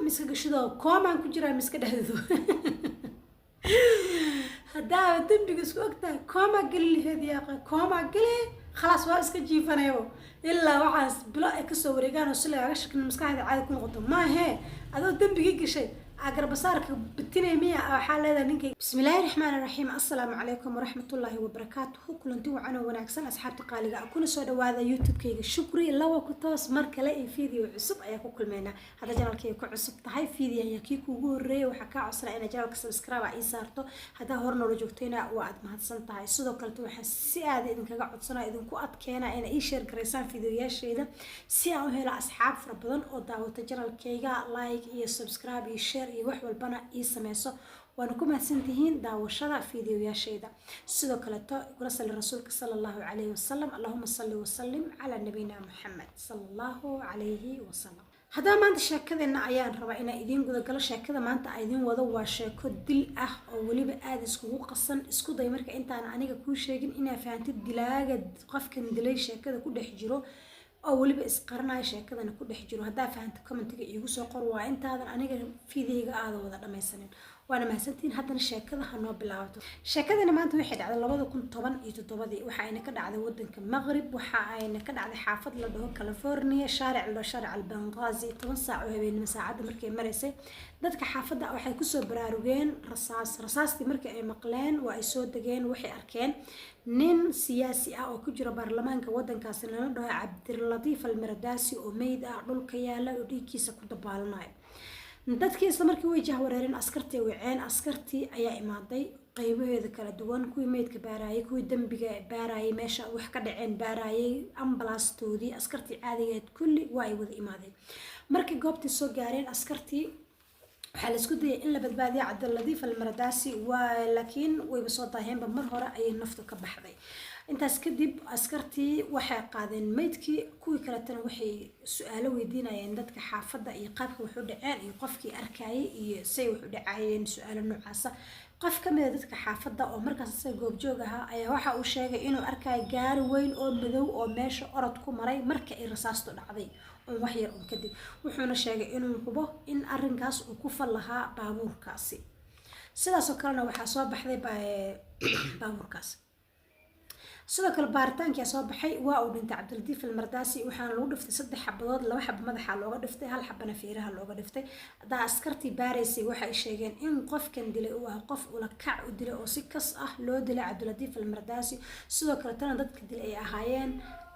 مسك شدو كوما كجرا مسك دهدو هدا دنبي اسكو وقتها كوما قال لي هذه يا اخي كوما قال لي خلاص waa iska jiifanayo ilaa waxaas bilo ay ka soo wareegaan oo sila aga shaqin maskaxda caadi ku noqoto ma he adoo dambiga gashay agar basaarka bitinay miya waxa leedahay ninkay bismillaahir rahmaanir rahiim assalaamu calaykum waraxmatullaahi wabarakaatuh kulanti wacan wanaagsan asxaabta qaaliga kuna soo dhawaada youtube-kayga shukri lawa ku toos mar kale ee video cusub ayaa ku kulmeena hada channelkayga ku cusub tahay video ayaa kii kuugu horeeyay waxa ka codsanaa in channelka subscribe ay saarto hada hor noo joogtayna waa aad mahadsan tahay sidoo kale waxa si aad idinkaga codsanaa idinku adkeena in ay share gareysaan videoyaasheeda si aan u helo asxaab fara badan oo daawata channelkayga like iyo subscribe iyo share iyo wax walbana ii sameeyso waana ku mahadsantihiin daawashada videoyaasheeda sidoo kale kula sali rasuulka sallallahu alayhi wasallam allahumma salli wa sallim ala nabiyina muhammad sallallahu alayhi wasallam hada maanta sheekadeena ayaan rabaa inaan idin guda galo sheekada maanta ay idin wado waa sheeko dil ah oo waliba aad iskugu qasan isku day marka intaan aniga ku sheegin inaa fahamtid dilaaga qofkan dilay sheekada ku dhex jiro oo waliba isqarnaa sheekadana ku dhex jiro hadaa fahanto comment-ga iigu soo qor waa intaadan aniga video-ga aad wada dhamaysanin waana mahadsantiin haddana sheekada ha noo bilaabato sheekadana maanta waxay dhacday 2017 waxa ayna ka dhacday wadanka Maghrib waxa ayna ka dhacday xaafad la dhaho California shaaric al-Benghazi 10 saac oo habeenimo saacada markay mareysay dadka xaafada waxay ku soo baraarugeen rasaastii markay ay maqleen waa ay soo dageen waxay arkeen nin siyaasi ah oo ku jira baarlamaanka wadankaas la dhaho Cabdilatiif al-Mirdasi oo meyd ah dhulka yaala oo dhiigkiisa ku dabaalanayo dadkii isla markii way jahwareereen askartii ayaa imaaday qaybaheeda kala duwan kuwii meydka baarayay kuwii dambiga baarayay meesha wax ka dhaceen baarayay ambalaastoodii askartii caadigeed kulli waa ay wada imaadeen markii goobtii soo gaareen askartii waxa la isku dayay in la badbaadiyo Cabdilatiif al-Mirdasi laakiin wayba soo daaheenba mar hore ay naftu ka baxday intaas kadib askartii waxay qaadeen meydkii kuwii kale tan waxay su'aalo weydiinayeen dadka xaafadda iyo qaabka wax u dhaceen iyo qofkii arkayay iyo say wax u dhacayeen su'aalo noocaas qof ka mid ah dadka xaafadda oo markaas say goob joog ahaa ayaa waxa uu sheegay inuu arkay gaari weyn oo madow oo meesha orod ku maray marka ay rasaastu dhacday oo wax yar oo kadib wuxuuna sheegay inuu hubo in arrinkaas uu ku fal lahaa baabuurkaasi sidaas oo kalena waxa soo baxday baabuurkaas sidoo kale baaritaanka soo baxay waa uu dhintay Cabdilatiif al-Mirdasi waxaana lagu dhiftay 3 xabadood 2 xab madaxa looga dhiftay 1 xabana feeraha looga dhiftay daa askartii baaraysay waxay sheegeen in qofkan dilay uu ah qof ula kac u dilay oo si kas ah loo dilay Cabdilatiif al-Mirdasi sidoo kale tan dadka dilay ay ahaayeen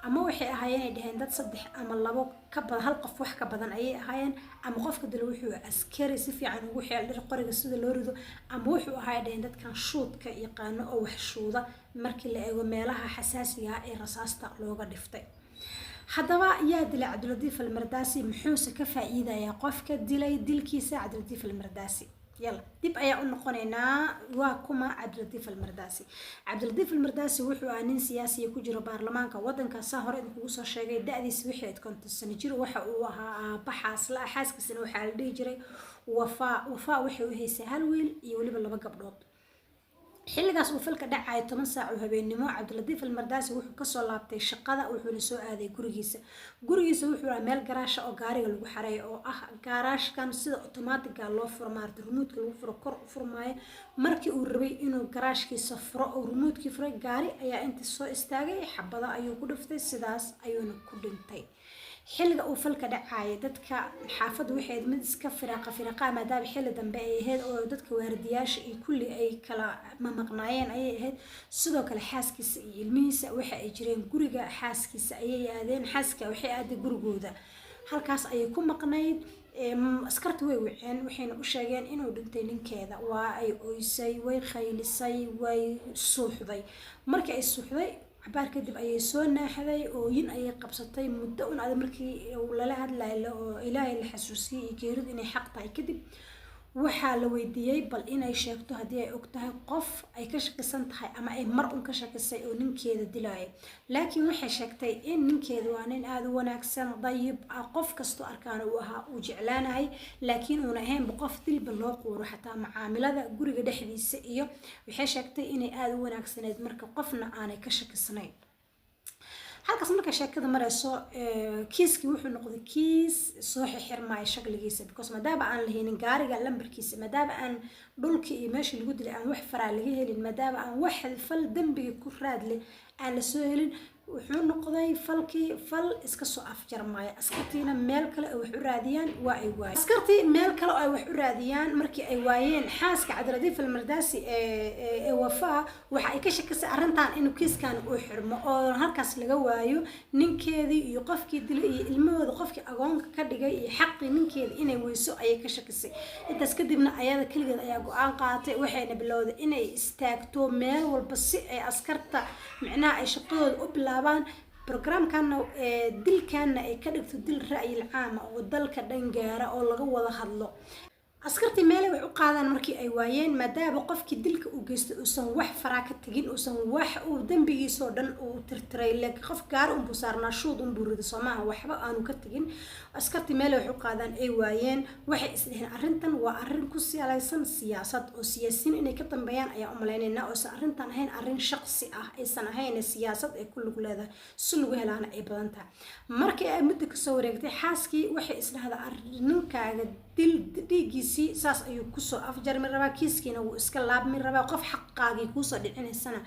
ama waxay ahaayeen ay dhaheen dad 3 ama 2 ka badan hal qof wax ka badan ayay ahaayeen ama qofka dilay wuxuu askari si fiican ugu xeel dhir qoriga sida loo rido ama wuxuu ahaay dhaheen dadkan shoodka yaqaan oo wax shooda markii la eego meelaha xasaasiga ah ee rasaasta looga dhiftay haddaba yaa dilay Cabdilatiif al-Mirdasi muxuu ka faa'iidayaa qofka dilay dilkiisa Cabdilatiif al-Mirdasi يلا دب أي نقولنا وكما Cabdilatiif al-Mirdasi Cabdilatiif al-Mirdasi wuxuu aanin siyaasi ku jiro baarlamaanka wadanka sahar inuu ku soo sheegay da'diis wixii konton sano jir waxa uu ahaa baxaas la xaaskiisana waxa la dhigi jiray wafa wuxuu haysay hal wiil iyo waliba 2 gabdhood xilligaas uu falka dhacay 10 saac oo habeenimo Cabdilatiif al-Mirdasi wuxuu ka soo laabtay shaqada wuxuu soo aaday gurigiisa wuxuu ahaa meel garaash oo gaariga lagu xareeyo oo ah garaashkan sida automatic loo furo maartay remote lagu furo kor u furmaayo markii uu rabay inuu garaashkiisa furo oo remote-kii furay gaari ayaa inta soo istaagay xabada ayuu ku dhiftay sidaas ayuuna ku dhintay xilliga uu falka dhacay dadka xaafadda waxay mid iska firaaqa maadaama xilli dambe ay ahayd oo dadka waardiyaasha iyo kulli ay kala maqnaayeen ayay ahayd sidoo kale xaaskiisa iyo ilmihiisa waxa ay jireen guriga xaaskiisa ayay aadeen xaaska waxay aaday gurigooda halkaas ayay ku maqnayd askartu way wiceen waxayna u sheegeen inuu dhintay ninkeeda waa ay oysay way khaylisay way suuxday markii ay suuxday عبار كدب أي سونا هذا وين أي قبضتي مدة وأنا مركي ولا هاد لا إلهي الحسوسي يجرد إني حقطع كدب وحال ويديي بل إن أي شيكتو هدي أكتها قف أي كشك سنتها أما أي مرء كشك السيء وننكيد دلاي لكن وحي شكتي إن ننكيد وانين هذا وناكسن ضيب قف كستو أركان وها وجعلانه لكن ونهين بقف دل باللوق وروحتا معاملة ذا قرق دحدي السئية وحي شكتي إني هذا وناكسن مركب قفنا أنا كشك السنين halkaas marka sheekada marayso kiiskii wuxuu noqday kiis soo xirmay shaqligiisa because maadaama aan lahaynin gaariga lambarkiisa maadaama aan dhulkii iyo meeshii lagu dilay aan wax faraa laga helin maadaama aan wax fal dambiga ku raad leh aan la soo helin wuxuu noqday falkii fal iska soo afjarmaya askartiina meel kale ay wax u raadiyaan waa ay waayeen askartii meel kale ay wax u raadiyaan markii ay waayeen xaaska Cabdiladiif Almardaasi ee wafaa waxa ay ka shakisay arrintan inuu kiiskan uu xirmo oo halkaas laga waayo ninkeedii iyo qofkii dilay iyo ilmahooda qofkii agoonka ka dhigay iyo xaqii ninkeeda inay weyso ayay ka shakisay intaas kadibna ayada kaligeed ayaa go'aan qaatay waxayna bilowday inay istaagto meel walba si ay askarta macnaha ay shaqadooda u bilaabaan برنامجنا دل كان كدكت دل رأي العام ودل كدن جارة أو لغو وضع هذلو أسكرتي مالي وعقادا مركي أي وايين ما دا بقفك دلك وجست وسن وح فراك تجين وسن وح ودم بيجي صودن وترتري لك خف كار وبصارنا شوط وبرد سماها وحبا أنو كتجين أسكرتي مالي وعقادا أي وايين وح إسهن أرنتن وأرن كسي على سن سياسات وسياسين إني كتن بيان أي عملين الناس أرنتن هين أرن شخصي أي سنة هين السياسات أي كل هذا سلوه لنا أي بدنتا مركي مدك صورك حاسكي وح إسنا هذا أرنن كعد دل ديجي ساس أيو كوسو أفجر من ربا كيسكينا وإسكالاب من ربا وقف حقاقي كوسو دعين السنة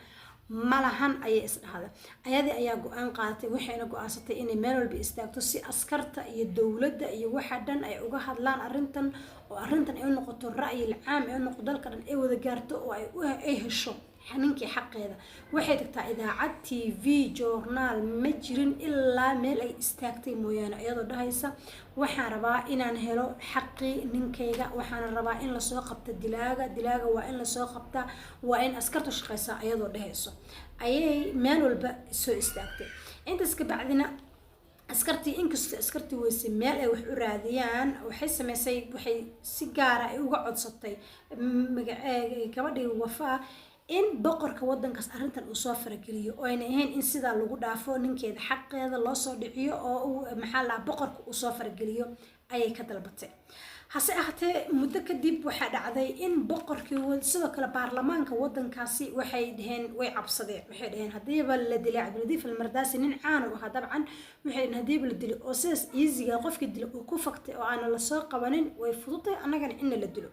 مالهان أي إسن هذا أيادي أيا قوان قاتي وحينا قواساتي إني ميرول بإستاكتو سي أسكرتا أي الدولة أي وحدان أي أوغاهد لان أرنتن وأرنتن أي نقطو الرأي العام أي نقطو دالكرن أي وذاقارتو وأي أي هشو حنينكي حق هذا waxay tagtaa idaacad TV journal ma jirin ilaa meel ay istaagtay mooyaan iyadoo dhahaysa waxaan rabaa inaan helo xaqi ninkayga waxaan rabaa in la soo qabto dilaaga waa in la soo qabtaa waa in askartu shaqeysa iyadoo dhahayso ayay meel walba soo istaagtay intaas ka bacdina askartii inkastoo askartii weyse meel ay wax u raadiyaan waxay sameysay waxay si gaar ah uga codsatay gabadhii wafaa in boqorka wadankaas arrintan uu soo farageliyo oo ayna ahayn in sida lagu dhaafo ninkeeda xaqeeda loo soo dhiciyo oo uu maxaa la boqorka uu soo farageliyo ayay ka dalbatay hase ahaatee muddo kadib waxa dhacday in boqorkii sidoo kale baarlamaanka wadankaasi waxay dhaheen way cabsadeen waxay dhaheen hadiiba la dilay Cabdiladiif Almardaasi nin caan ah dabcan waxay dhaheen hadiiba la dilay oo sidaas easy-ga qofkii dilay uu ku faktay oo aan la soo qabanin way fududtay annagana in la dilo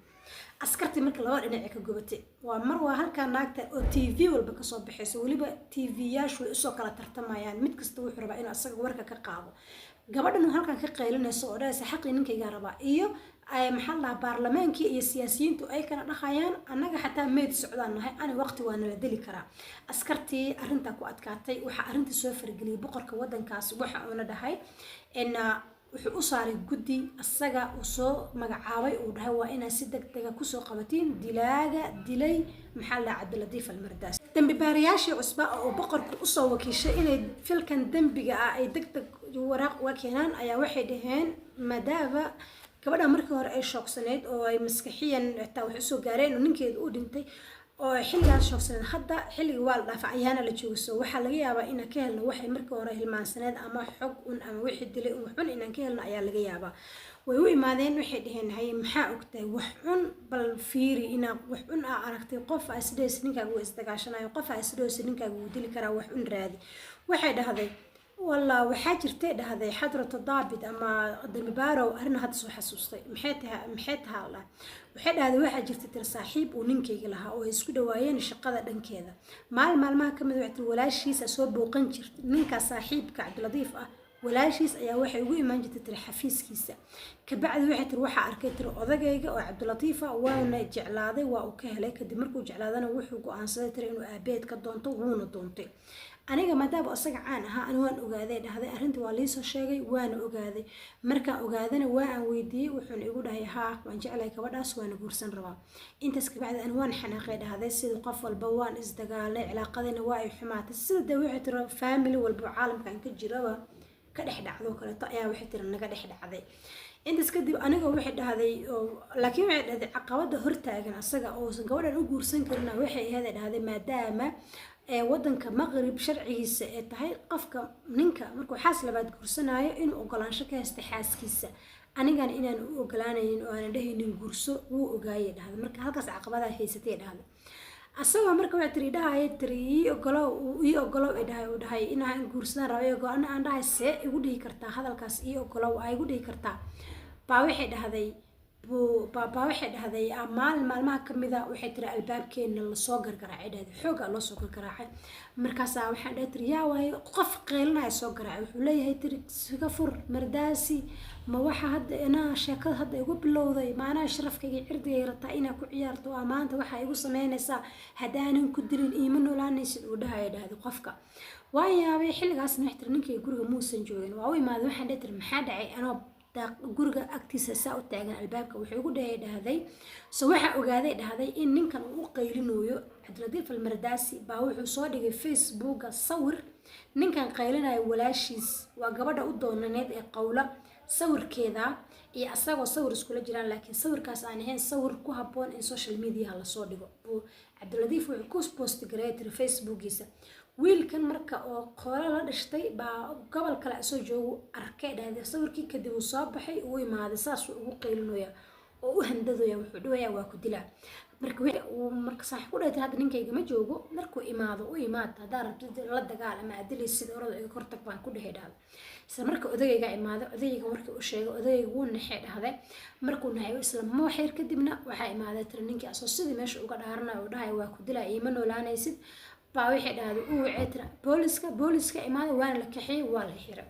askartii marka laba dhinac ka gobatay waa mar waa halka naagta oo TV walba ka soo baxayso waliba TV-yaashu way soo kala tartamayaan mid kasta wuxuu rabaa inuu asaga warka ka qaado gabadhan halkan ka qeylinayso oo dhaaysa xaqi ninkayga rabaa iyo ay maxal la baarlamaankii iyo siyaasiyiintu ay kana dhaxayaan annaga xataa meed socdaan nahay ani waqti waana la dili karaa askartii arrinta ku adkaatay waxa arrinta soo fargeliyay boqorka wadankaas waxa uu la dhahay in wuxuu u saaray guddi asaga uu soo magacaabay uu dhahay waa inay si degdeg ah ku soo qabatiin dilaaga dilay maxal la Cabdiladiif Almardaasi dambi baariyaashii cusba oo boqorku u soo wakiishay inay filkan dambiga ah ay degdeg waraaq uga keenaan ayaa waxay dhaheen maadaama gabadha markii hore ay shoogsaneed oo ay maskaxiyan xitaa wax soo gaareen oo ninkeedu uu dhintay oo xilligaas shoogsaneed hadda xilliga waa la dhaafay ayaana la joogso waxa laga yaabaa in ka helno waxay markii hore hilmaansaneed ama xog ama wixii dilay wax xun inaan ka helno ayaa laga yaabaa way u imaadeen waxay dhaheen hay maxaa ogtay wax xun bal fiiri ina wax xun aragtay qof asdees ninkaagu isdagaashanayo qof asdees ninkaagu dili kara wax xun raadi waxay dhahday والله وحاجرت هذا حضرة ضابط أما دمبارو أرنا هذا سو حسوستي محيتها الله وحد هذا واحد جرت ترى صاحب وننكي لها ويسكت ويان الشقة دن كذا مال ما كم ذوعت ولا شيء سوب وقنجر ننكا صاحب كعبدلطيف ولا شيء يا واحد يقول ما جت ترى حفيز كيسة كبعد واحد تروح أركي ترى أذجيجا وعبدلطيفة وانا جعلاده وأوكهله كدمركو جعلادنا وحوق عن صدر إنه أبيت كدونتو وون دونتي aniga maadaaba asaga caan ahaa aan waan ogaaday dhahday arrinta waa liisoo sheegay waan ogaaday marka ogaadana waa aan weydiiyay wuxuu igu dhahay haa waan jeclay gabadhaas waan guursan rabaa intaas ka bacdi aan waan xanaaqay dhahday sida qof walba waan isdagaalnay cilaaqadina waa ay xumaatay sida wixii tiro family walba caalamkan ka jiraba ka dhex dhacdo kale ayaa wixii tiro naga dhex dhacday intaas kadib aniga wixii dhahday laakiin wixii dhahday caqabada hortaagan asaga oo gabadhan u guursan karina waxay dhahday maadaama wadanka maqrib sharcigiisa ee tahay qofka ninka markuu xaas labaad guursanayo in ogolaansho ka haysta xaaskiisa anigan inaan u ogolaanaynin oo aan dhahaynin guurso wuu ogaayay dhahday marka halkaas caqabadaha haysatay dhahday asagoo marka waxa tiri dhahay tiri ii ogolow dhahay inaan guursadaan rabay go'aan aan dhahay see igu dhihi kartaa hadalkaas ii ogolow ay igu dhihi kartaa baa waxay dhahday waxay dhahday maalmaha kamida waxay tiri albaabkeena la soo gargaraacay dhahday xoog loo soo gargaraacay markaas waxaan dhahay tiri yaa way qof qeylnaa soo garaacay wuxuu leeyahay tiri siga fur mardaasi ma waxa hadda inaa sheekada hadda igu bilowday maana sharafkayga cirdigay rabtaa inaa ku ciyaarto maanta waxa igu sameynaysaa hadaanan ku dilin iima noolaanaysid uu dhahay dhahday qofka waan yaabay xilligaasna wax tiri ninkay guriga muusan joogin waa u imaaday waxaan dhahay tiri maxaa dhacay anoo guriga agtiisa saa u taagan albaabka wuxuu ugu dhahday soo waxa ogaaday dhahday in ninkan uu qaylinayo Cabdiladiif Almardaasi baa wuxuu soo dhigay Facebook sawir ninkan qaylinayo walaashiis waa gabadha u doonaneed ee qowla sawirkeeda iyo asagoo sawir iskula jiraan laakiin sawirkaas aan ahayn sawir ku haboon in social media la soo dhigo Cabdiladiif wuxuu ku post gareeyay Facebookiisa wiilkan marka oo qoolo la dhashtay baa gobol kale soo joogo arkay dhahday sawirkii kadib uu soo baxay uu imaaday saas ugu qeylinayo oo u handadaya wuxuu dhawayaa waa ku dilaa marka sax ku dhaatay hadda ninkayga ma joogo markuu imaado u imaad hadaa rabtid la dagaal ama adilay sida orada iga kortag baan ku dhahay dhahday isla marka odagayga imaado odagayga markii uu sheegay odagayga wuu naxay dhahday markuu naxay isla ma waxyar kadibna waxa imaaday tiri ninkii asoo sidii meesha uga dhaaranayo u dhahay waa ku dilaa iima noolaanaysid baa waxay dhahday uu wacay booliska imaado waana la kaxeeyay waa la xiray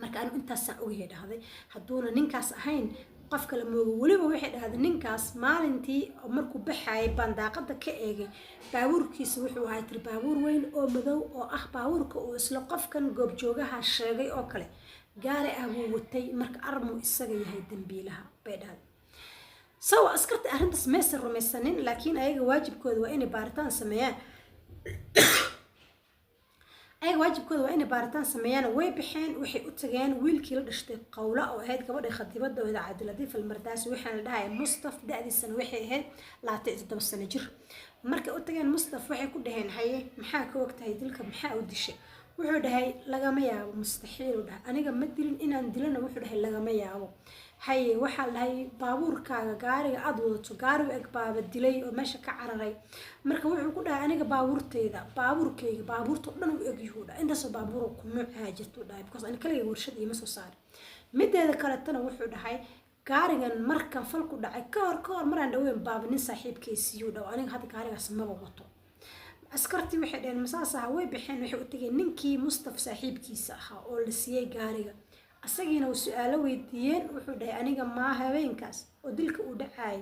marka aan intaas ogeey dhahday haduuna ninkaas ahayn qof kale moogo waliba waxay dhahday ninkaas maalintii markuu baxay bandaaqada ka eegay baabuurkiisa wuxuu ahaa tir baabuur weyn oo madow oo ah baabuurka uu isla qofkan goob joogaha sheegay oo kale gaari ah buu watay marka armu isaga yahay dambiilaha bay dhahday soo askarta arrintaas meesha rumaysanin laakiin ayaga waajibkooda waa inay baaritaan sameeyaan ay waajibkooda waa inay baaritaan sameeyaan way bixeen waxay u tageen wiilkii la dhashtay qowla oo ahayd gabadha khadibada oo Cabdiladiif Almardaasi waxaan la dhahay Mustafa da'diisana waxay ahayd 27 sano jir markay u tageen Mustafa waxay ku dhaheen haye maxaa ka ogtahay dilka maxaa u dishay wuxuu dhahay lagama yaabo mustaxiil u dhahay aniga ma dilin inaan dilana wuxuu dhahay lagama yaabo haye waxa la hay baabuurkaaga gaariga aad wadato gaariga ag baaba dilay oo meesha ka cararay marka wuxuu ku dhahay aniga baabuurkayga baabuurto dhan u eg yuhuda inta soo baabuur ku nooca jirto dhahay because aan kaliya warshad iyo soo saar mideeda kale tan wuxuu dhahay gaarigan marka fal ku dhacay ka hor maraan dhaweyn baaba nin saaxiibkiisa uu dhaw aniga hadda gaarigaas ma wato askartii waxay dheen masaasaha way bixeen waxay u tageen ninkii Mustafa saaxiibkiisa ahaa oo la siiyay gaariga asagina uu su'aalo weydiiyeen wuxuu dhahay aniga ma habeenkaas oo dilka uu dhacay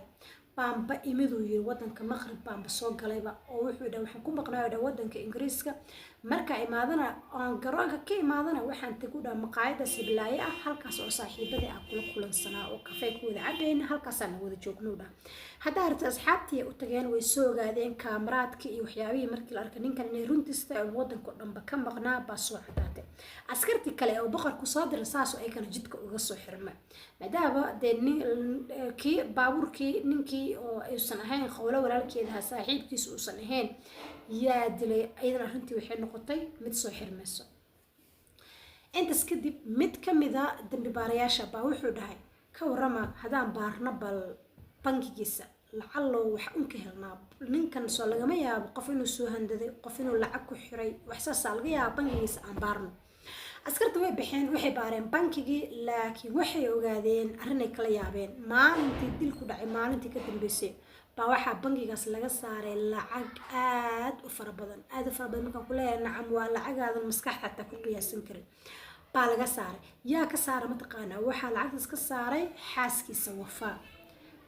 baanba imiduu yiri wadanka Maghrib baanba soo galayba oo wuxuu dhahay waxaan ku maqnaayo wadanka Ingiriiska marka imaadana aan garoonka ka imaadana waxaan tagu dhaa maqaayada Siblaaye ah halkaas oo saaxiibada ah kula kulansanaa oo kafee ku wada cabeena halkaas aan wada joogno dhaa hadda arta asxaabtii u tageen way soo ogaadeen kaamaraadka iyo waxyaabihii markii la arkay ninkan inay runtiista oo wadanka dhanba ka maqnaa baa soo xadaatay askartii kale oo boqorku soo diray saas oo ay kana jidka uga soo xirmay maadaama kii baabuurkii ninkii oo aysan ahayn qowlo walaalkeeda saaxiibkiisa uusan ahayn yaa dilay ayadana runtii waxay noqotay mid soo xirmayso intaas kadib mid kamida dambi baarayaasha baa wuxuu dhahay ka warama hadaan baarna bal bankigiisa lacalo wax un ka helnaa ninkan soo lagama yaabo qof inuu soo handaday qof inuu lacag ku xiray wax saas laga yaabo bankigiisa aan baarno askarta way bixeen waxay baareen bankigii laakiin waxay ogaadeen arrin ay kala yaabeen maalintii dilku dhacay maalintii ka dambeysay baa waxa bankigaas laga saaray lacag aad u fara badan marka ku leeyahay nacam waa lacagaada maskaxda ta ku qiyaasan karin baa laga saaray yaa ka saaray mataqaana waxa lacagtaas ka saaray xaaskiisa Wafaa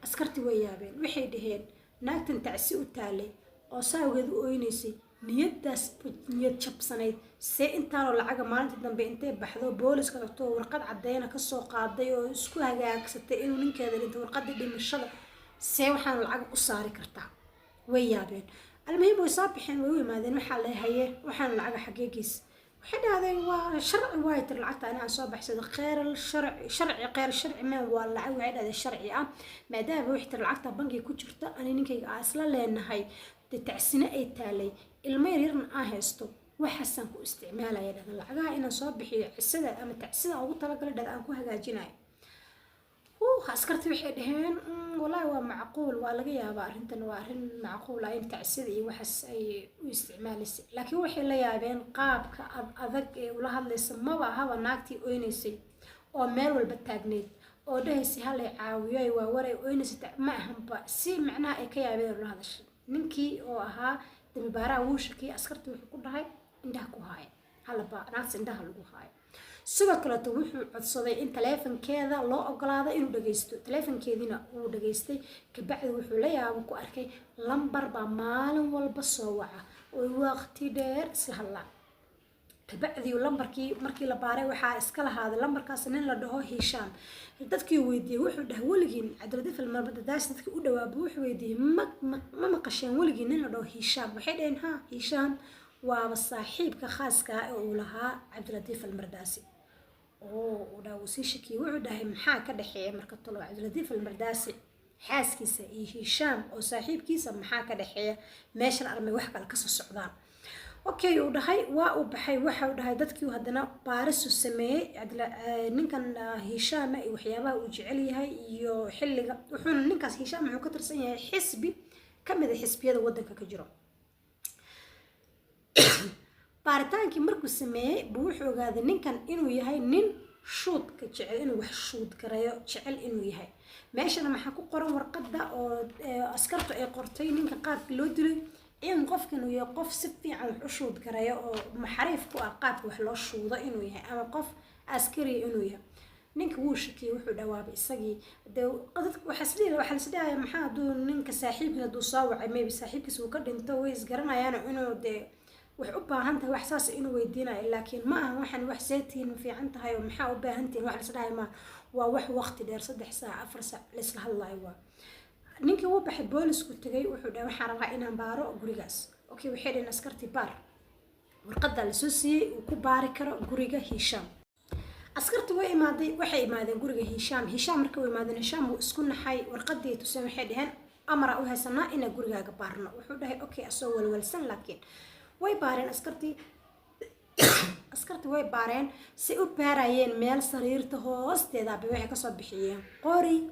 askarti way yaabeen waxay dhaheen naagtan tacsi u taalay oo saawgeed u ooynaysay niyad jabsanayd see intaan oo lacag maalintii dambe intay baxdo booliska tagto warqad cadeyna ka soo qaaday oo isku hagaagsatay inuu ninkeeda dhinto warqadii dhimashada see waxaan lacag u saari kartaa way yaabeen almuhiim way soo bixeen way u imaadeen waxa la haye waxaan lacag xaqiiqiis waxay dhahdeen waa sharci way tir lacagta aan soo baxsado khayr sharci ma waa lacag waxay dhahdeen sharci ah maadaama wixii tir lacagta bangiga ku jirta ani ninkayga asla leenahay tacsina ay taalay ilmo yarna aan haysto waxaan ku isticmaalaya lacagaha inaan soo bixiyo cisada ama tacsida ugu talagalay aan ku hagaajinayo askartii waxay dhaheen wallaahi waa macquul, waa laga yaabaa arrintan waa arrin macquul ah in tacsida iyo waxaas ay u isticmaalaysay, laakiin waxay la yaabeen qaabka adag ee ula hadlaysa. maba ahaba naagtii oynaysay oo meel walba taagneed oo dhahaysay halay caawiyo waa waray oynaysay, ma ahanba si macnaha ay ka yaabeen ula hadashay. ninkii oo ahaa dambibaaraha wuu shakiyay, askartii wuxuu ku dhahay indhaha ku haaya halaba naagta indhaha lagu haayo. sidoo kaleeto wuxuu codsaday in taleefankeeda loo ogolaado inuu dhagaysto, taleefankeediina uu dhagaystay. kabacdi wuxuu la yaabo ku arkay lambar baa maalin walba soo waca oo waqti dheer isla hadlaa. kabacdi lambarkii markii la baaray waxaa iska lahaaday lambarkaas nin la dhaho Hishaam. dadkii weydiiyey wuxuu dhahay weligiin Cabdilatiif Almarbadaas dadkii u dhawaaba wuxuu weydiiyey ma maqasheen weligiin nin la dhaho Hishaam? waxay dhaheen ha Hishaam waa saaxiibka khaaska ah ee uu lahaa Cabdilatiif Almardaasi. oo uu sii shakiyay wuxuu dhahay maxaa ka dhaxeeya marka tolo Cabdilatiif Almardaasi xaaskiisa iyo Hishaam oo saaxiibkiisa maxaa ka dhaxeeya meeshan armay wax kale ka soo socdaan. okay uu dhahay waa uu baxay waxa uu dhahay dadkii haddana baaris u sameeyay ninkan Hishaam iyo waxyaabaha uu jecel yahay iyo xilliga wuxuu ninkaas Hishaam wuxuu ka tirsan yahay xisbi kamid ah xisbiyada wadanka ka jiro. baaritaankii markuu sameeyay buu wuxuu ogaaday ninkan inuu yahay nin shoodka jecel, inuu wax shood gareeyo jecel inuu yahay. meeshana maxaa ku qoran warqadda oo askartu ay qortay ninka qaabka loo dilay in qofkan uu yahay qof si fiican wax u shood gareeyo oo maxariif ku ah qaabka wax loo shoodo inuu yahay ama qof askari inuu yahay. ninka wuu shakiyay wuxuu dhawaabay isagii waxa isdhahay maxaa hadduu ninka saaxiibkiisa hadduu soo wacay maybe saaxiibkiisa uu ka dhinto way isgaranayaan inuu dee wax u baahan tahay wax saas inuu weydiinayo, laakiin ma aha waxaan wax seetiin fiican tahay oo maxaa u baahan tihiin wax isdhahay ma waa wax waqti dheer 3 saac 4 saac la isla hadlayo. waa ninkii uu baxay boolisku tagay wuxuu dhahay waxaan rabaa inaan baaro gurigaas. okay waxay dhaheen askartii baar, warqadda la soo siiyay uu ku baari karo guriga Hishaam. askartii waxay imaadeen guriga Hishaam. markii uu imaadeen Hishaam uu isku naxay warqadii tuseen waxay dhaheen amara u haysanaa inaan gurigaaga baarno. wuxuu dhahay okay asoo walwalsan laakiin way baareen askartii way baareen si u baarayeen meel sariirta hoosteeda bay waxay ka soo bixiyeen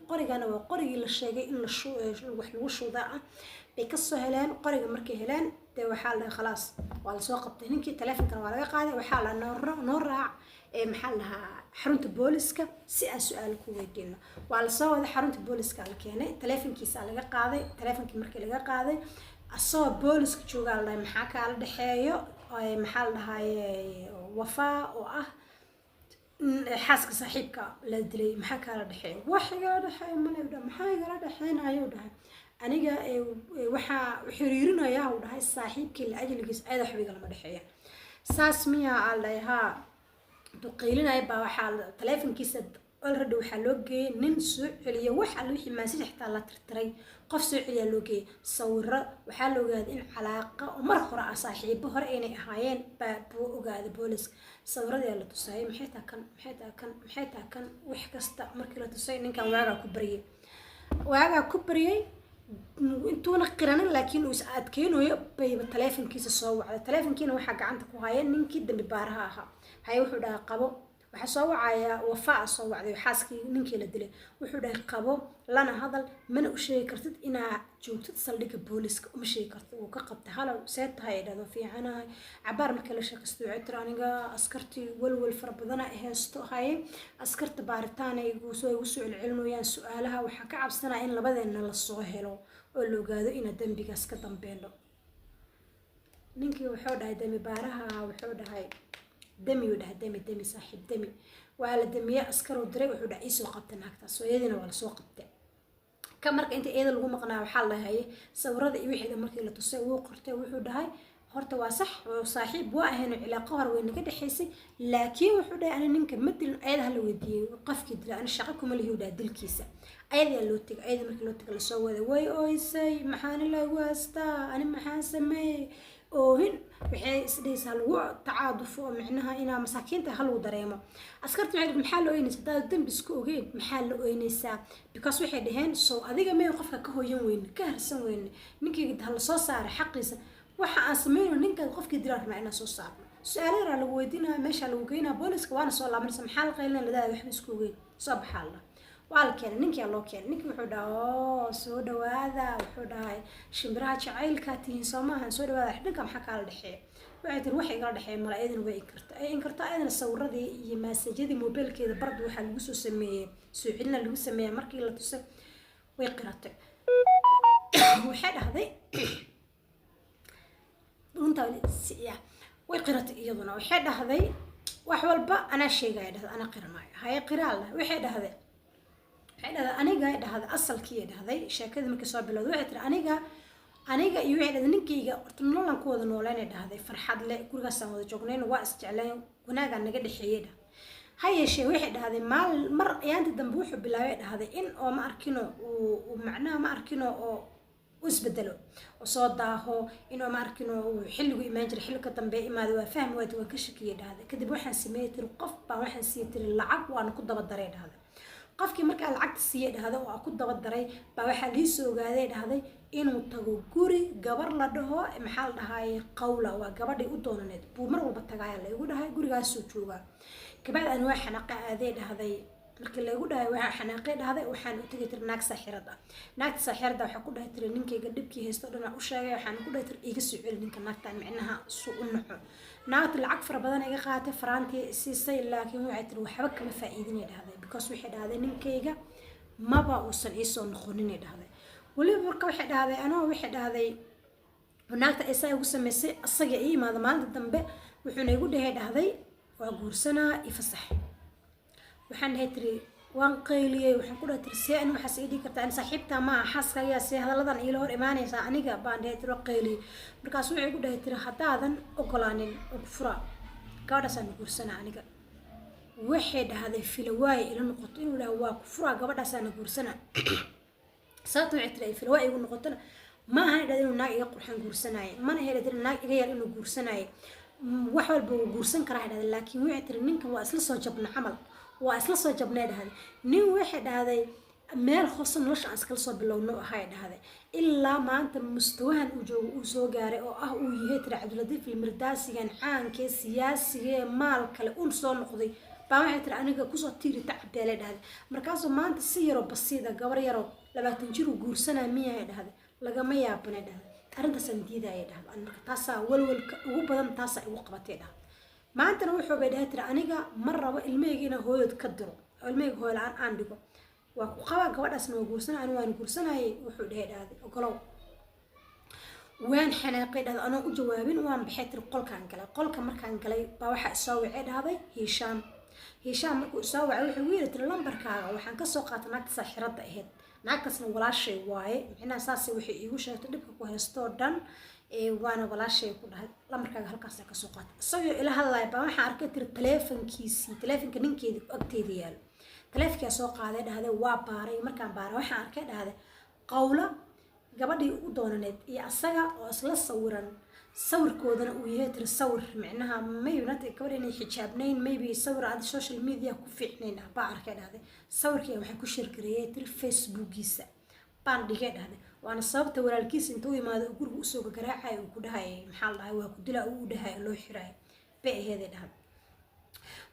qorigana waa qorigii la sheegay in wax lagu shuudaa ah bay ka soo heleen. qoriga markay heleen dee waxaa la khalaas waa la soo qabtay ninkii taleefankana waa laga qaaday. waxaa la noo raac maxaa lahaa xarunta booliska si aan su'aal ku weydiino. waa la soo waday xarunta booliska la keenay, taleefankiisa laga qaaday. taleefankii markii laga qaaday asoo booliska joogaa la dhahay maxaa kala dhaxeeyo maxaa la dhahay Wafaa oo ah xaaska saaxiibka la dilay maxaa kala dhaxeeyo? wax igala dhaxeeyo ma leeyahay. maxaa igala dhaxeynaayo dhahay aniga waxa xiriirinayaa uu dhahay saaxiibkii la ajligiis ayda xabiga lama dhaxeeyo. saas miyaa alay ha duqeylinay baa waxa taleefankiisa already waxa loo geeyay nin soo celiyo wax alla wixii message xitaa la tirtiray qof soo celiya loo geeyay sawiro. waxaa la ogaaday in calaaqa mar hore saaxiibo hore inay ahaayeen buu ogaaday booliska. sawiradii la tusay maxay taa kan wax kasta markii la tusay ninkan waagaa ku bariyay intuuna qiranin laakiin uu is adkeynayo bay taleefankiisa soo wacday. taleefankiina waxa gacanta ku hayay ninkii dambi baaraha ahaa. wuxuu dhahay qabo waxa soo wacaya Wafaa soo wacday xaaskii ninkii la dilay. wuxuu dhahay qabo lana hadal mana u sheegi kartid inaa joogtid saldhigga booliska uma sheegi kartid. uu ka qabtay halow see tahay dhado fiicanahay cabaar markii la sheekastay wuxuu aniga askartii walwal fara badan ay haysto hayay askarta baaritaan ay ugu soo celcelinayaan su'aalaha. waxa ka cabsanaa in labadeena la soo helo oo la ogaado in dambigaas ka dambeeyno. ninkii wuxuu dhahay dambi baaraha wuxuu dhahay demi saaxiib demi waa la demiye askar oo diray. wuxuu dhahay isoo qabtay naagtaas sooyadina waa la soo qabtay. ka marka inta eeda lagu maqnaa waxaa la hayay sawirada iyo wixii markii la tusay wuu qortay. wuxuu dhahay horta waa sax oo saaxiib waa ahayn cilaaqo hor weyn naga dhaxaysay, laakiin wuxuu dhahay ana ninka ma dilin. ayada la weydiiyay qofkii dilay ana shaqo kuma lihi dhahay dilkiisa. ayada loo tagay ayada markii loo tagay la soo waday way ooysay maxaan la waastaa ani maxaan sameeyay oohin waxay isdhaysaa lagu tacaadufo micnaha inaa masaakiinta hal uu dareemo. askartu waxay maxaa la ooynaysaa dad dambi isku ogeyn maxaa la ooynaysaa because waxay dhaheen soo adiga meel qofka ka hooyan weyn ka harsan weyn ninkii hal soo saaray xaqiisa waxa aan sameeyno ninka qofkii dilaan ma inaa soo saarno. su'aalaha lagu weydiinaa meesha lagu geynaa booliska waana soo laabanaysa maxaa la qeylin ladaa wax isku ogeyn soo baxaala والكين نينكي الله كين نينكي وحده سود وهذا وحده شمبرها جعيلك تين سماها سود وهذا حدكم حكى على الحين بعد الوحي قال الحين مرة أيضا وإنكرت إنكرت أيضا الصورة دي مسجدي موبيل كذا برضو وحال وسو سميه سوعلنا اللي سميه مركي لا تس ويقرأت وحده هذي وانت يا ويقرأت أيضا وحده هذي وحول با أنا شيء قاعد أنا قرأ معي هاي قراءة له وحده هذي حين أنا قاعد هذا أصل كيد هذا شيء كذا من كسب بلاد وعتر أنا يوعد نكيجا تنولن كود نولن هذا فرحة له كل قصة هذا جوكنين واستعلان وناقة نقد حيدا هاي الشيء واحد هذا مر يعني تدنبوح بالله هذا إن أو ما أركنه ومعناه ما أركنه أو وسبدله وصوده إنه ما أركنه وحلو إيمان جري حلو كتنبيه ما ذو فهم واد وكشكيد هذا كده بوحن سميت القف بوحن سيت اللعب وأنا كنت بدرين هذا qofkii marka lacagta siiyay dhahdo oo ku daba daray ba waxa la soo ogaaday dhahday inuu tago guri gabar la dhaho maxaa la dhahay qawla waa gabadhii u doonaneed buu mar walba tagaaya la igu dhahay gurigaas soo jooga kabad aan wax xanaqa aaday dhahday markii la igu dhahay waxa xanaaqay dhahday waxaan u tagay tir naag saxirada waxa ku dhahay tir ninkayga dibkii haysto dhana u sheegay waxaan ku dhahay tir iga soo celi ninka naagtan macnaha soo u naxo naagta lacag fara badan iga qaatay faraantii siisay laakiin waxay tir waxba kama faa'iidinay dhahday because wixii dhahday ninkayga maba uusan ii soo noqonin dhahday waliba marka waxay dhahday anoo wixii dhahday naagta ay say ugu sameysay asaga ii imaada maalinta dambe wuxuu igu dhahday waa guursanaa ifasax waxaan dhahay tiri waan qayliyay waxaan ku dhahay tiri see aniga waxa sii dhigi kartaa in saaxiibta ma xaaskaaga si hadaladan ila hor imaanaysa aniga baan dhahay tiri qayliyay markaas wuxuu igu dhahay tiri hadaadan ogolaanin oo fura gabadhaasaan guursanaa aniga waxay dhahday filawaay ila noqoto inuu dhahay waa ku fura gabadhaasaan guursanaa sababtoo ay tiri filawaay igu noqotona ma aha dhahay inuu naag iga qurxan guursanaayo mana helay tiri naag iga yar inuu guursanaayo wax walba uu guursan karaa dhahay laakiin waxay tiri ninkan waa isla soo jabna camal waa isla soo jabnay dhahday nin waxay dhahday meel hoos nolosha aan iskala soo bilowno ahay dhahday ilaa maanta mustawahan uu joogo uu soo gaaray oo ah uu yahay tiri Cabduladiif Ilmirdaasigan caankee siyaasiga maal kale uu soo noqday baa waxay tiri aniga ku soo tiiri tacbeelay dhahday markaas maanta si yaro basiida gabar yaro 20 jir uu guursanaa miyay dhahday lagama yaabana dhahday arintaas aan diiday dhahday marka taasa walwalka ugu badan taasa ugu qabatay dhahday maanta wuxuu bay tiri aniga mar rabo ilmeyga inaan hooyad ka diro ilmeyga hooyo la'aan aan dhigo waa ku qaba gabadhaasna waa guursanaa aniga waan guursanayay wuxuu dhahday ogolow waan xanaaqay dhahday anoo u jawaabin waan baxay tiri qolka markaan galay baa waxa soo wacay dhahday Hisham markuu soo wacay wuxuu yiri tiri lambarkaaga waxaan ka soo qaatay naagta saxirada ahayd naagtaasna walaashay waaye macnaha saasi wixii iigu sheegtay dhibka ku haysto dhan وانا ولا شيء كله لما كان هالكاس كسوقات صوي إلى هلا يبقى ما حركت التلفون كيسي تلفون كنين كيد أكتيفيال تلفون كسوق هذا واباري مركان بارا وحركت هذا قولة قبل يودون ند يا أصلا أصل صور كودنا ويهتر الصور معناها ما يبنت كوريني حجابنين ما يبي صور على السوشيال ميديا كفينين بعرف كذا هذا صور كي وحكوا شركة الفيسبوك يسا باندي كذا هذا وأنا صابت ولا الكيس انتوي ما أقول أسوق جراحة وكلها محل هاي وكدلا وده لو حراي بقى هذا ده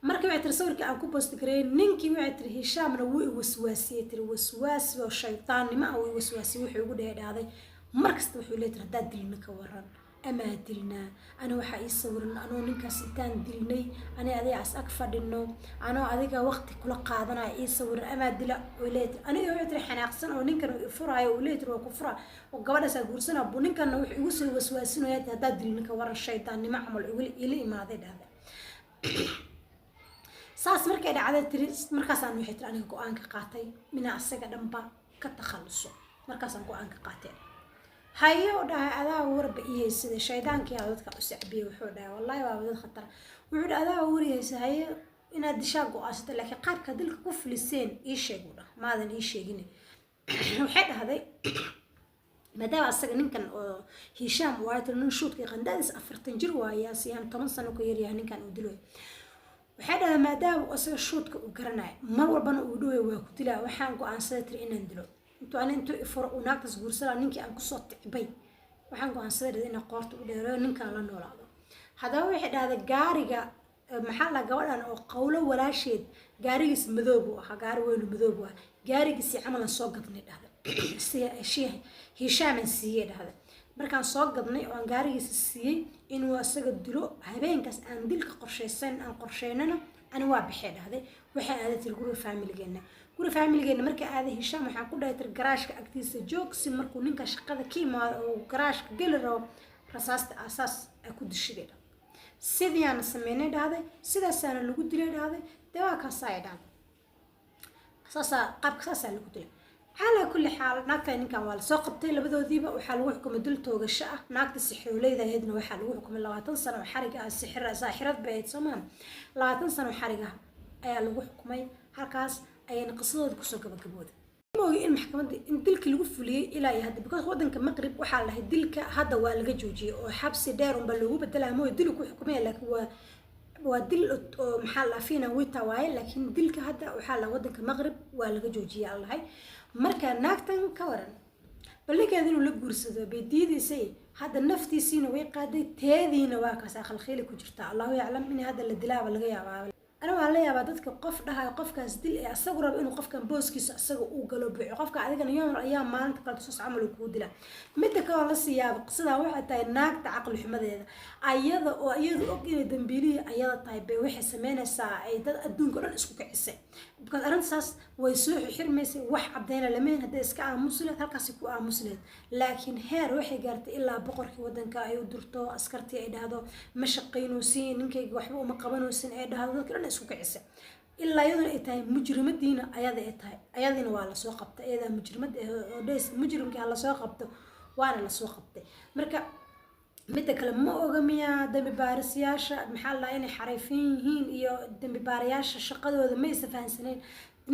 مركب عتر صور كأن كوبست كرين نينكي وعتر هشام روي وسواسية الوسواس والشيطان ما هو وسواسي وحيقول هذا مركز توحيلات رداد المكورن أما دلنا أنا وحي صور أنا نكاس إنتان دلني أنا أذي أسأك فدنو أنا أذيك وقت كل قاعدنا صور أما دلا وليت أنا يوعد ريحنا أحسن أو نكر فرع وليت وكفرة وقبل سأقول سنة بنكر إنه يوصل وسواسين ويتهدد دلنا كورا الشيطان ما عمل يقول إلي ما هذا ساس مركز عادة تريس مركز أنا يحتر أنا كوانك قاتي من السجى دمبا كتخلصه مركز أنا كوانك قاتي هاي وده هذا ورب إيه سيد الشيطان كي هذا كأسعبي وحده والله وابد خطر وعود هذا وريه هاي إن الدشاق وقاسة لكن قارك دلك كفل السين إيش يقوله ماذا إيش يجيني وحده هذا ما دام أصلا كان هشام وعيت نشوط كي غنداس أفرتن جروا يا سيام 8 سنة كير يعني كان ودلوه وحده ما دام أصلا شوط وكرناي مرة بنا ودوه وكتلا وحان عن ساتر إن ندلو أنتو فرق وناقص جورسلا نينكي أنكو صوت عبي وحنقو عن سير إن قارت وديره نينكا لانو لعضو هذا واحد هذا جاريجا محل جوانا أو قوله ولا شيء جاريس مذوبه جاري وين مذوبه gaarigiisii camalan soo gadnay dhahda hishaaman siiyey dhahda markaan soo gadnay oo aan gaarigiisa siiyey inuu asaga dilo habeenkaas aan dilka qorsheynana ani waa bixee dhahday waxay aaday tir guriga faamiligeena markay aaday hishaam waxaan ku dhahay tir garaashka agtiisa joog si markuu ninka shaqada ka imaado oo garaashka geli rabo rasaasta aasaas ay ku dishiday sidiyaana sameynay dhahday sidaasaana lagu dilay dhahday dee waa kaasaa ay dhahday qaabka saasaa lagu dilay على كل حال ناقة إن كان والسوق قبتين لبدو ذيبة وحلوه حكم دلته وجشة ناقة السحر وليدا هدنا وحلوه حكم الله تنصر وحرقة السحر ساحرة بيت سمان لا تنصر وحرقة أي لوه حكمي هالكاس أي نقصود كسوق بكبود ما هو المحكمة إن دلك الوف لي إلى يهد بكره ودن كمغرب وحاله دلك هذا والجا جوجي وحبس دارهم بلوه بدلها مو دلك حكمي لك ودل محل فينا ويتواي لكن دلك هذا وحاله ودن كمغرب والجا جوجي الله هاي marka naagtan ka waran balligeed inuu la guursado beediidisay hada naftiisiina way qaaday teediina waa ka saaqal khili ku jirta Allahu yaclam in hada la dilaaba laga yaabaa ana waa la yaabaa dadka qof dhahay qofkaas dil ee asagu rabo inuu qofkan booskiisa asaga uu galo bixiyo qofka adigana yoom ayaa maalinta kala soo amal ku dila midda ka la siyaab qisada waxa tahay naagta aqal xumadeeda ayada oo iyadu og inay dambiilihi ayada tahay bay waxay sameynaysaa ay dad adduunka dhan isku kicisay because arintaas way soo xirmaysay wax cadeena lameen haday iska aamusleed halkaas ku aamusleed laakiin heer waxay gaartay ilaa boqorkii wadanka ay u durto askartii ay dhahdo ma shaqeeyno si ninkayga waxba uma qabanaysan ay dhahdo dadka dhan isku kicisay ilaa iyaduna ay tahay mujrimadiina ayada ay tahay ayadina waa la soo qabtay iyada mujrimad oo deys mujrimkii la soo qabto waana la soo qabtay marka midda kale ma oga miya dambi baariyaasha maxaa la inay xariifin yihiin iyo dambi baariyaasha shaqadooda ma isfahansaneen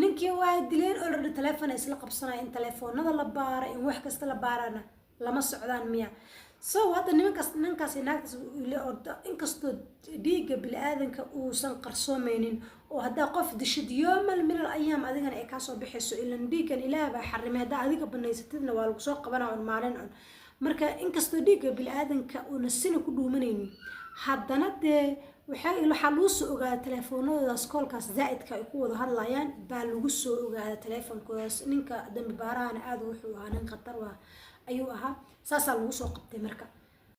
ninkii waa dileen oo telefoon isla qabsanay in telefoonada la baaro in wax kasta la baarana lama socdaan miya soo hada ninkaas naagtaas ila orda inkastoo dhiiga bini'aadanka uusan qarsoomeynin oo hadaa qof dishid yoomal min al-ayaam adigana ay ka soo bixayso ilan dhiigan ilaahay xarimay hadaa adiga banaysatidna waa lagu soo qabanaa oo maalin marka inkastoo dhiiga bini'aadanka una sina ku dhuumanaynin haddana dee waxaa lagu soo ogaaday telefoonadoodaas koolkaas zaa'idka ay ku wada hadlayaan baa lagu soo ogaaday telefoonkodaas ninka dambi baarahana aad wuxuu ahaa nin khatar ayuu ahaa saasaa lagu soo qabtay marka